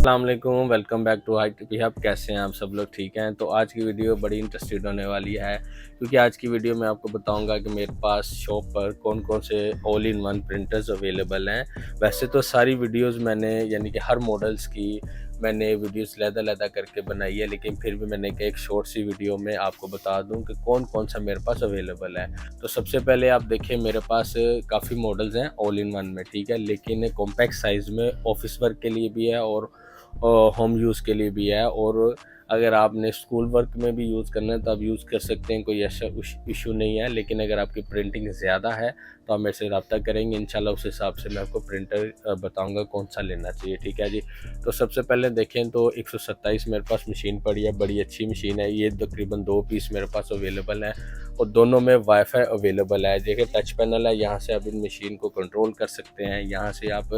अस्सलाम वालेकुम, welcome back to hi TP hub. कैसे हैं आप सब लोग? ठीक हैं। तो आज की वीडियो बड़ी इंटरेस्टेड होने वाली है, क्योंकि आज की वीडियो में आपको बताऊंगा कि मेरे पास शॉप पर कौन कौन से all in one printers available हैं। वैसे तो सारी वीडियोस मैंने यानी कि हर मॉडल्स की मैंने वीडियोस लैदा करके बनाई है, लेकिन फिर भी मैंने कहा एक शॉर्ट सी वीडियो में आपको बता दूं कि कौन कौन सा मेरे पास अवेलेबल है। तो सबसे पहले आप देखिए, मेरे पास काफ़ी मॉडल्स हैं ऑल इन वन में, ठीक है, लेकिन कॉम्पैक्ट साइज़ में ऑफिस वर्क के लिए भी है और होम यूज़ के लिए भी है। और अगर आपने स्कूल वर्क में भी यूज़ करना है तो आप यूज़ कर सकते हैं, कोई ऐसा इशू नहीं है। लेकिन अगर आपकी प्रिंटिंग ज़्यादा है तो आप मेरे से रब्ता करेंगे, इंशाल्लाह उस हिसाब से मैं आपको प्रिंटर बताऊंगा कौन सा लेना चाहिए, ठीक है जी। तो सबसे पहले देखें तो 127 मेरे पास मशीन पड़ी है, बड़ी अच्छी मशीन है ये। तकरीबन 2 पीस मेरे पास अवेलेबल है और दोनों में वाईफाई अवेलेबल है। देखिए टच पैनल है, यहाँ से आप इन मशीन को कंट्रोल कर सकते हैं, यहाँ से आप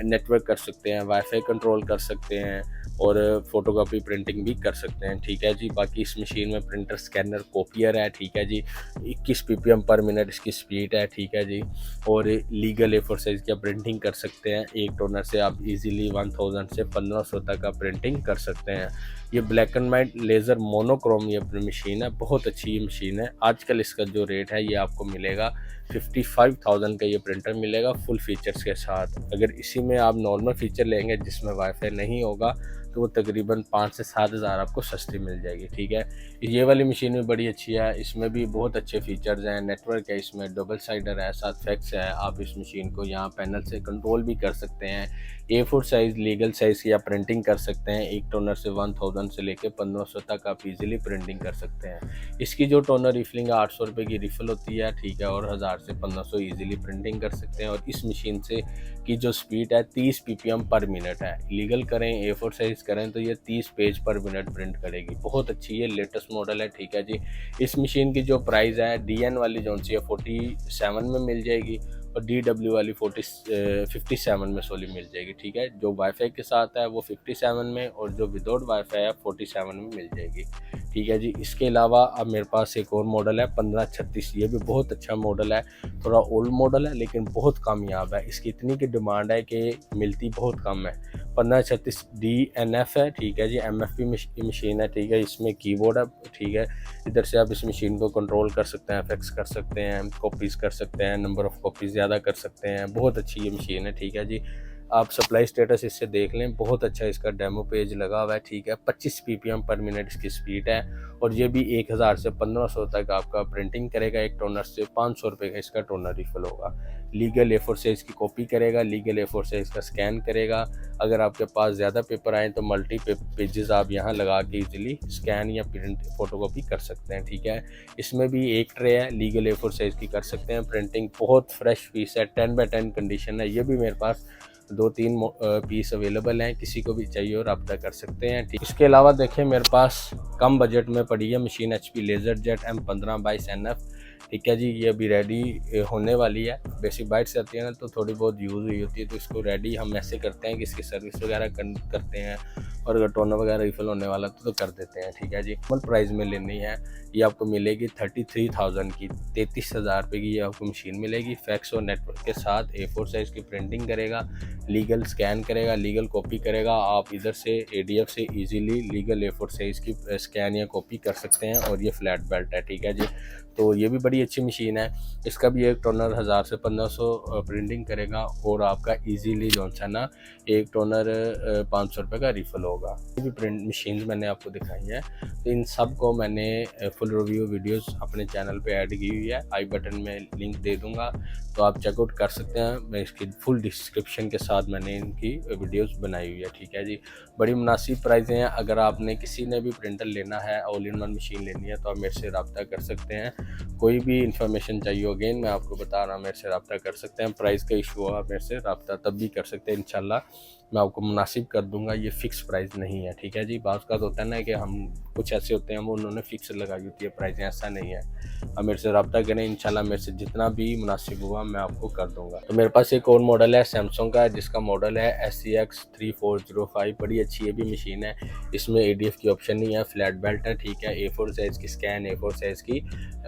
नेटवर्क कर सकते हैं, वाईफाई कंट्रोल कर सकते हैं और फोटोकॉपी प्रिंटिंग भी कर सकते हैं, ठीक है जी। बाकी इस मशीन में प्रिंटर, स्कैनर, कॉपियर है, ठीक है जी। 21 पीपीएम पर मिनट इसकी स्पीड है, ठीक है जी। और लीगल A4 साइज़ की आप प्रिंटिंग कर सकते हैं। एक टोनर से आप इजीली 1000 से 1500 तक आप प्रिंटिंग कर सकते हैं। ये black and white laser monochrome ये मशीन है, बहुत अच्छी ये मशीन है। आजकल इसका जो रेट है ये आपको मिलेगा 55,000 का ये प्रिंटर मिलेगा फुल फीचर्स के साथ। अगर इसी में आप नॉर्मल फीचर लेंगे जिसमें वाईफाई नहीं होगा तो वो तकरीबन 5 से 7 हज़ार आपको सस्ती मिल जाएगी, ठीक है। ये वाली मशीन भी बड़ी अच्छी है, इसमें भी बहुत अच्छे फीचर्स हैं। नेटवर्क है, इसमें डबल साइडर है, साथ फैक्स है। आप इस मशीन को यहाँ पैनल से कंट्रोल भी कर सकते हैं। A4 साइज़ लीगल साइज़ की आप प्रिंटिंग कर सकते हैं। एक टोनर से 1000 से लेकर 1500 तक आप इजीली प्रिंटिंग कर सकते हैं। इसकी जो टोनर रिफिलिंग 800 रुपये की रिफिल होती है, ठीक है, और 1000 से 1500 इजीली प्रिंटिंग कर सकते हैं। और इस मशीन से की जो स्पीड है 30 पीपीएम पर मिनट है। लीगल करें, A4 साइज़ करें तो ये 30 पेज पर मिनट प्रिंट करेगी। बहुत अच्छी है, लेटेस्ट मॉडल है, ठीक है जी। इस मशीन की जो प्राइस है DN वाली जो सी है 47 में मिल जाएगी और DW वाली 57 में सोली मिल जाएगी, ठीक है। जो वाईफाई के साथ है वो 57 में और जो विदाउट वाईफाई है 47 में मिल जाएगी, ठीक है जी। इसके अलावा अब मेरे पास एक और मॉडल है 1536, ये भी बहुत अच्छा मॉडल है। थोड़ा ओल्ड मॉडल है लेकिन बहुत कामयाब है। इसकी इतनी की डिमांड है कि मिलती बहुत कम है। 1536 DNF है, ठीक है जी। MFP मशीन है, ठीक है। इसमें कीबोर्ड है, ठीक है। इधर से आप इस मशीन को कंट्रोल कर सकते हैं, फिक्स कर सकते हैं, कॉपीज़ कर सकते हैं, नंबर ऑफ़ कॉपीज़ ज़्यादा कर सकते हैं। बहुत अच्छी ये मशीन है, ठीक है जी। आप सप्लाई स्टेटस इससे देख लें, बहुत अच्छा इसका डेमो पेज लगा हुआ है, ठीक है। 25 पीपीएम पर मिनट इसकी स्पीड है और ये भी 1000 से 1500 तक आपका प्रिंटिंग करेगा। एक टोनर से 500 रुपये का इसका टोनर रिफिल होगा। लीगल A4 साइज़ की कॉपी करेगा, लीगल A4 साइज़ का स्कैन करेगा। अगर आपके पास ज़्यादा पेपर आए तो मल्टी पेजेस आप यहाँ लगा के इजीली स्कैन या प्रिंट फोटोकॉपी कर सकते हैं, ठीक है। इसमें भी एक ट्रे है, लीगल A4 साइज़ की कर सकते हैं प्रिंटिंग। बहुत फ्रेश पीस है, 10x10 कंडीशन है। ये भी मेरे पास 2-3 पीस अवेलेबल हैं, किसी को भी चाहिए और रब्ता कर सकते हैं, ठीक। इसके अलावा देखें मेरे पास कम बजट में पड़ी है मशीन HP LaserJet M15/NF, ठीक है जी। ये अभी रेडी होने वाली है। बेसिक बाइट्स आती है ना तो थोड़ी बहुत यूज़ हुई होती है, तो इसको रेडी हम ऐसे करते हैं कि इसकी सर्विस वगैरह करते हैं और अगर टोनर वगैरह रिफिल होने वाला तो कर देते हैं, ठीक है जी। कम प्राइस में लेनी है ये आपको मिलेगी 33,000 की, 33,000 रुपये की ये आपको मशीन मिलेगी। फैक्स और नेटवर्क के साथ A4 साइज़ की प्रिंटिंग करेगा, लीगल स्कैन करेगा, लीगल कॉपी करेगा। आप इधर से ADF से इजीली लीगल A4 साइज़ की स्कैन या कॉपी कर सकते हैं और ये फ्लैट बेल्ट है, ठीक है जी। तो ये भी बड़ी अच्छी मशीन है। इसका भी एक टोनर 1000 से 1500 प्रिंटिंग करेगा और आपका इजीली जो है ना एक टोनर 500 रुपये का रिफिल होगा। ये भी प्रिंट मशीन मैंने आपको दिखाई है, तो इन सब को मैंने फुल रिव्यू वीडियोस अपने चैनल पे ऐड की हुई है। आई बटन में लिंक दे दूंगा तो आप चेकआउट कर सकते हैं। मैं इसकी फुल डिस्क्रिप्शन के साथ मैंने इनकी वीडियोस बनाई हुई है, ठीक है जी। बड़ी मुनासिब प्राइसें हैं। अगर आपने किसी ने भी प्रिंटर लेना है, ऑल इन वन मशीन लेनी है तो आप मेरे से रब्ता कर सकते हैं। कोई भी इंफॉर्मेशन चाहिए हो, अगेन मैं आपको बता रहा हूँ, मेरे से रब्ता कर सकते हैं। प्राइस का इशू हुआ मेरे से रब्ता तब भी कर सकते हैं, इंशाल्लाह मैं आपको मुनासिब कर दूंगा। ये फ़िक्स प्राइस नहीं है, ठीक है जी। बात का तो होता है ना कि हम कुछ ऐसे होते हैं वो उन्होंने फ़िक्स लगाई होती है प्राइस, ऐसा नहीं है। आप मेरे से रब्ता करें, इंशाल्लाह मेरे से जितना भी मुनासिब हुआ मैं आपको कर दूंगा। तो मेरे पास एक और मॉडल है सैमसंग का, जिसका मॉडल है SCX 3405। बड़ी अच्छी ये भी मशीन है। इसमें ADF की ऑप्शन नहीं है, फ्लैट बेल्ट है, ठीक है। A4 साइज़ की स्कैन, A4 साइज़ की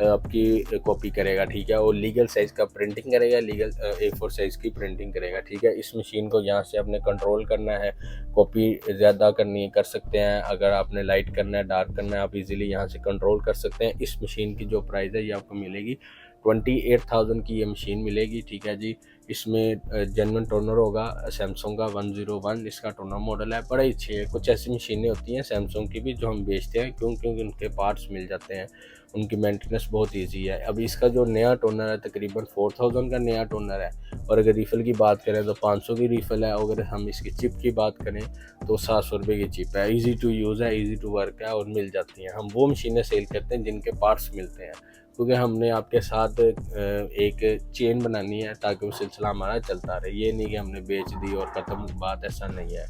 आपकी कॉपी करेगा, ठीक है, और लीगल साइज़ का प्रिंटिंग करेगा, लीगल A4 साइज़ की प्रिंटिंग करेगा, ठीक है। इस मशीन को यहाँ से आपने कंट्रोल करना है, कॉपी ज़्यादा करनी है कर सकते हैं, अगर आपने लाइट करना है डार्क करना है आप इजीली यहाँ से कंट्रोल कर सकते हैं। इस मशीन की जो प्राइस है ये आपको मिलेगी 28,000 की ये मशीन मिलेगी, ठीक है जी। इसमें जेन्युइन टोनर होगा, सैमसंग का 101 इसका टोनर मॉडल है, बड़ा ही अच्छी है। कुछ ऐसी मशीनें होती हैं सैमसंग की भी जो हम बेचते हैं, क्योंकि उनके पार्ट्स मिल जाते हैं, उनकी मेंटेनेंस बहुत ईजी है। अब इसका जो नया टोनर है तकरीबन 4000 का नया टोनर है, और अगर रीफ़िल की बात करें तो 500 की रीफ़िल है। अगर हम इसकी चिप की बात करें तो 700 रुपये की चिप है। ईजी टू यूज़ है, ईजी टू वर्क है और मिल जाती हैं। हम वो मशीनें सेल करते हैं जिनके पार्ट्स मिलते हैं, क्योंकि हमने आपके साथ एक चेन बनानी है ताकि वो सिलसिला हमारा चलता रहे। ये नहीं कि हमने बेच दी और ख़त्म बात, ऐसा नहीं है।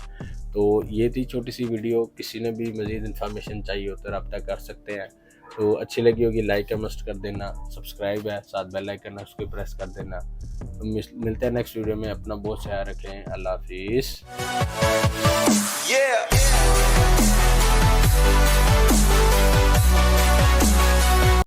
तो ये थी छोटी सी वीडियो, किसी ने भी मज़ीद इन्फॉर्मेशन चाहिए हो तो रब्ता कर सकते हैं। तो अच्छी लगी होगी लाइक मस्ट कर देना, सब्सक्राइब है साथ बेल आइकन है उसको प्रेस कर देना। तो मिलते हैं नेक्स्ट वीडियो में, अपना बहुत ख्याल रखें, अल्लाह हाफिज़।